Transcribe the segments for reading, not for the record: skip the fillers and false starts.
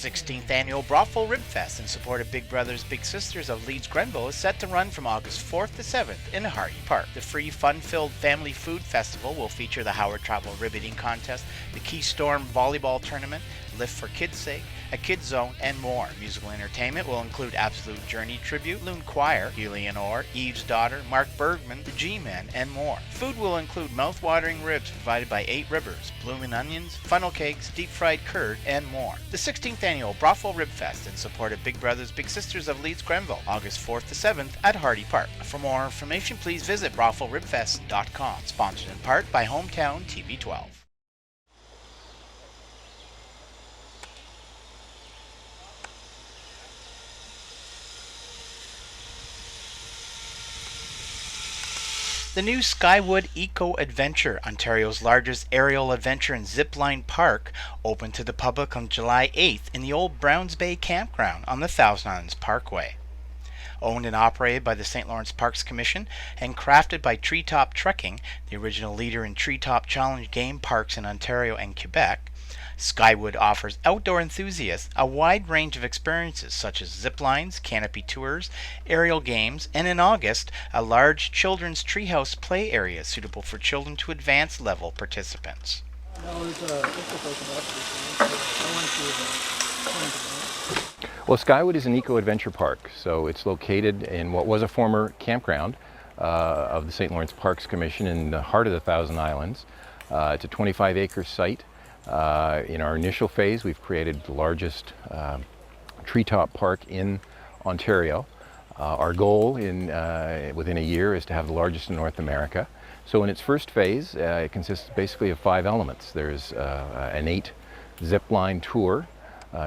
16th annual Brothel Rib Fest in support of Big Brothers Big Sisters of Leeds Grenville is set to run from August 4th to 7th in Hardy Park. The free, fun-filled family food festival will feature the Howard Travel Rib Eating Contest, the Key Storm Volleyball Tournament, Lift for Kids' Sake, a Kids Zone, and more. Musical entertainment will include Absolute Journey Tribute, Loon Choir, Helian Orr, Eve's Daughter, Mark Bergman, the G-Men, and more. Food will include mouth-watering ribs provided by 8 Ribbers, bloomin' onions, funnel cakes, deep-fried curd, and more. The 16th annual Brothel Rib Fest in support of Big Brothers Big Sisters of Leeds Grenville, August 4th to 7th at Hardy Park. For more information, please visit brothelribfest.com. Sponsored in part by Hometown TV12. The new Skywood Eco Adventure, Ontario's largest aerial adventure and zipline park, opened to the public on July 8th in the old Browns Bay campground on the Thousand Islands Parkway. Owned and operated by the St. Lawrence Parks Commission and crafted by Treetop Trekking, the original leader in Treetop Challenge game parks in Ontario and Quebec, Skywood offers outdoor enthusiasts a wide range of experiences such as zip lines, canopy tours, aerial games, and in August, a large children's treehouse play area suitable for children to advanced level participants. Well, Skywood is an eco-adventure park, so it's located in what was a former campground of the St. Lawrence Parks Commission in the heart of the Thousand Islands. It's a 25-acre site. In our initial phase, we've created the largest treetop park in Ontario. Our goal within a year is to have the largest in North America. So in its first phase, it consists basically of 5 elements. There's an 8 zip line tour,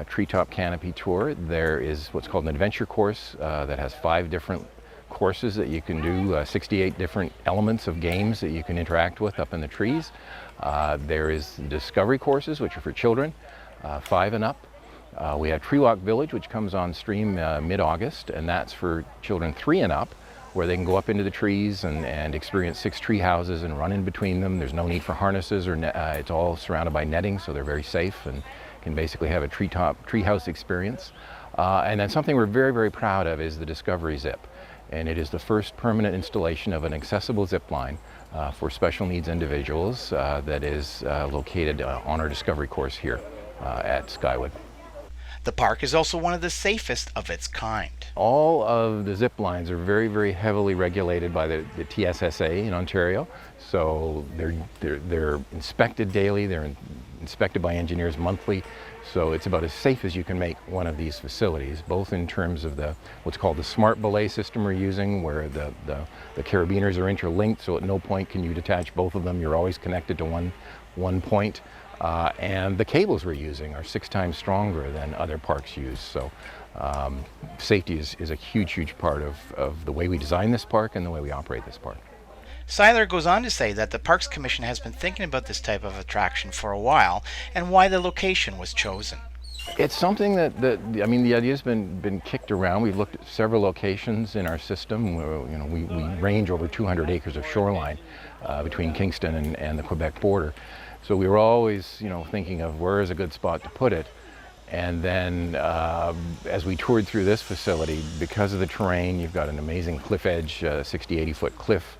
treetop canopy tour. There is what's called an adventure course that has 5 different courses that you can do, 68 different elements of games that you can interact with up in the trees. There is discovery courses, which are for children 5 and up. We have Tree Walk Village, which comes on stream mid-August, and that's for children 3 and up, where they can go up into the trees and experience 6 tree houses and run in between them. There's no need for harnesses, or it's all surrounded by netting, so they're very safe and can basically have a treehouse experience. And then something we're very, very proud of is the Discovery Zip. And it is the first permanent installation of an accessible zip line for special needs individuals that is located on our Discovery course here at Skywood. The park is also one of the safest of its kind. All of the zip lines are very, very heavily regulated by the TSSA in Ontario. So they're inspected daily, they're inspected by engineers monthly. So it's about as safe as you can make one of these facilities, both in terms of what's called the smart belay system we're using, where the carabiners are interlinked, so at no point can you detach both of them. You're always connected to one point. And the cables we're using are 6 times stronger than other parks use. So safety is a huge, huge part of the way we design this park and the way we operate this park. Seiler goes on to say that the Parks Commission has been thinking about this type of attraction for a while and why the location was chosen. It's something that I mean, the idea's been kicked around. We've looked at several locations in our system. We range over 200 acres of shoreline between Kingston and the Quebec border. So we were always, thinking of where is a good spot to put it. And then as we toured through this facility, because of the terrain, you've got an amazing cliff edge, 60, 80-foot cliff.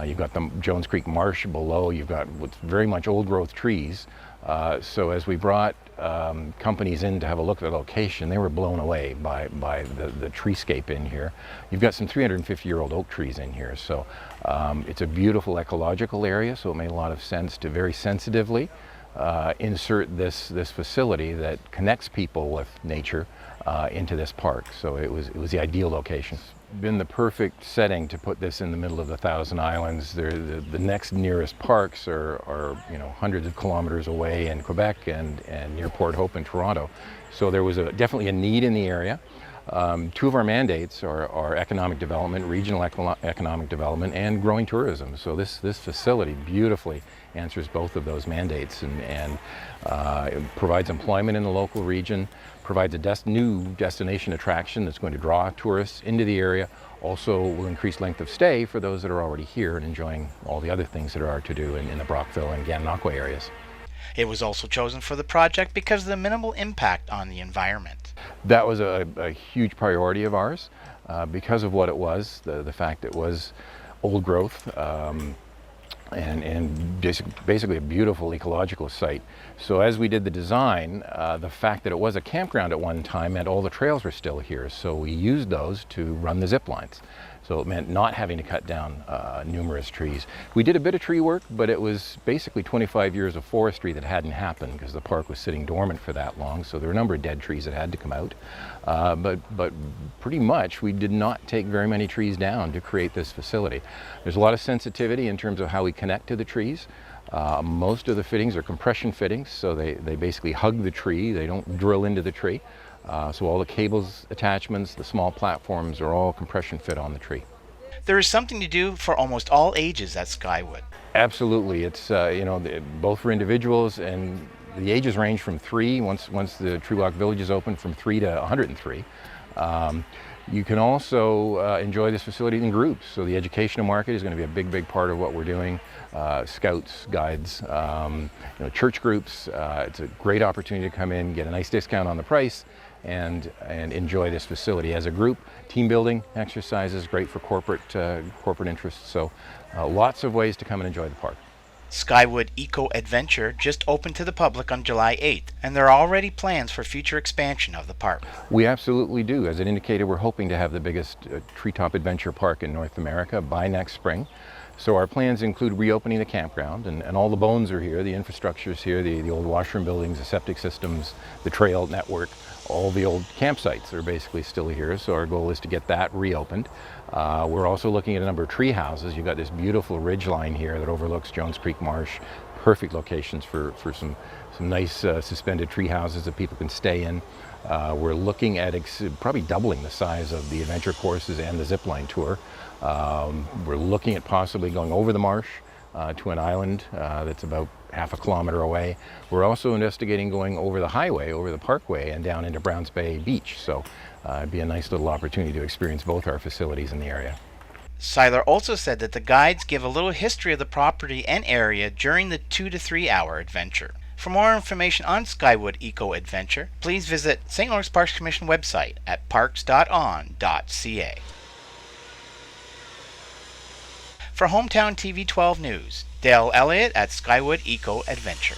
You've got the Jones Creek Marsh below. You've got what's very much old-growth trees. So as we brought companies in to have a look at the location, they were blown away by the treescape in here. You've got some 350-year-old oak trees in here. So it's a beautiful ecological area, so it made a lot of sense to very sensitively insert this facility that connects people with nature into this park. So it was the ideal location. Been the perfect setting to put this in the middle of the Thousand Islands. The next nearest parks are hundreds of kilometers away in Quebec and near Port Hope in Toronto. So there was definitely a need in the area. 2 of our mandates are economic development, regional economic development, and growing tourism. So this facility beautifully answers both of those mandates and it provides employment in the local region, provides a new destination attraction that's going to draw tourists into the area, also will increase length of stay for those that are already here and enjoying all the other things that are to do in the Brockville and Gananoque areas. It was also chosen for the project because of the minimal impact on the environment. That was a huge priority of ours because of what it was, the fact it was old growth. And basically a beautiful ecological site. So as we did the design, the fact that it was a campground at one time meant all the trails were still here. So we used those to run the zip lines. So it meant not having to cut down numerous trees. We did a bit of tree work, but it was basically 25 years of forestry that hadn't happened because the park was sitting dormant for that long. So there were a number of dead trees that had to come out. But pretty much we did not take very many trees down to create this facility. There's a lot of sensitivity in terms of how we connect to the trees. Most of the fittings are compression fittings, so they basically hug the tree. They don't drill into the tree. So all the cables, attachments, the small platforms are all compression fit on the tree. There is something to do for almost all ages at Skywood. Absolutely. It's both for individuals, and the ages range from 3, once the Tree Walk Village is open, from 3 to 103. You can also enjoy this facility in groups. So the educational market is going to be a big part of what we're doing. Scouts, guides, church groups. It's a great opportunity to come in, get a nice discount on the price, and enjoy this facility as a group. Team building exercises, great for corporate interests. So lots of ways to come and enjoy the park. Skywood Eco Adventure just opened to the public on July 8th, and there are already plans for future expansion of the park. We absolutely do. As it indicated, we're hoping to have the biggest treetop adventure park in North America by next spring. So our plans include reopening the campground, and all the bones are here, the infrastructure's here, the old washroom buildings, the septic systems, the trail network, all the old campsites are basically still here. So our goal is to get that reopened. We're also looking at a number of tree houses. You've got this beautiful ridge line here that overlooks Jones Creek Marsh. Perfect locations for some nice suspended tree houses that people can stay in. We're looking at probably doubling the size of the adventure courses and the zip line tour. We're looking at possibly going over the marsh to an island that's about half a kilometer away. We're also investigating going over the highway, over the parkway, and down into Browns Bay Beach. So it'd be a nice little opportunity to experience both our facilities in the area. Seiler also said that the guides give a little history of the property and area during the 2 to 3 hour adventure. For more information on Skywood Eco Adventure, please visit St. Lawrence Parks Commission website at parks.on.ca. For Hometown TV 12 News, Dale Elliott at Skywood Eco Adventure.